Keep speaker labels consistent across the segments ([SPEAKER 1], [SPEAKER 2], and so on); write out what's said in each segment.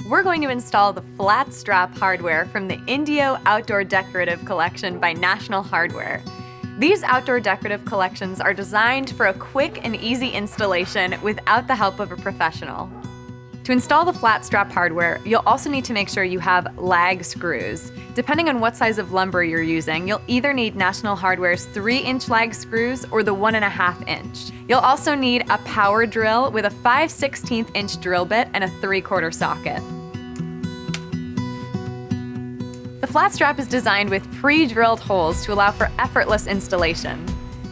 [SPEAKER 1] we're going to install the flat strap hardware from the Indio Outdoor Decorative Collection by National Hardware. These outdoor decorative collections are designed for a quick and easy installation without the help of a professional. To install the flat strap hardware, you'll also need to make sure you have lag screws. Depending on what size of lumber you're using, you'll either need National Hardware's 3-inch lag screws or the 1.5-inch. You'll also need a power drill with a 5/16-inch drill bit and a 3/4 socket. The flat strap is designed with pre-drilled holes to allow for effortless installation.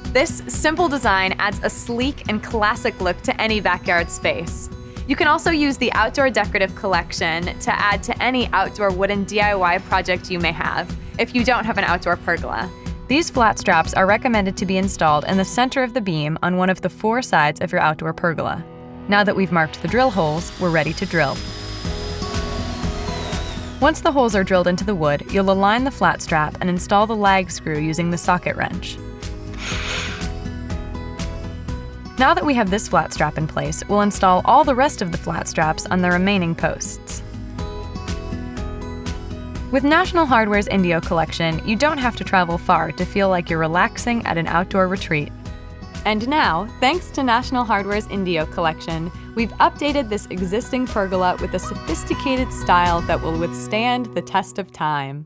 [SPEAKER 1] This simple design adds a sleek and classic look to any backyard space. You can also use the Outdoor Decorative Collection to add to any outdoor wooden DIY project you may have, if you don't have an outdoor pergola. These flat straps are recommended to be installed in the center of the beam on one of the 4 sides of your outdoor pergola. Now that we've marked the drill holes, we're ready to drill. Once the holes are drilled into the wood, you'll align the flat strap and install the lag screw using the socket wrench. Now that we have this flat strap in place, we'll install all the rest of the flat straps on the remaining posts. With National Hardware's Indio collection, you don't have to travel far to feel like you're relaxing at an outdoor retreat. And now, thanks to National Hardware's Indio collection, we've updated this existing pergola with a sophisticated style that will withstand the test of time.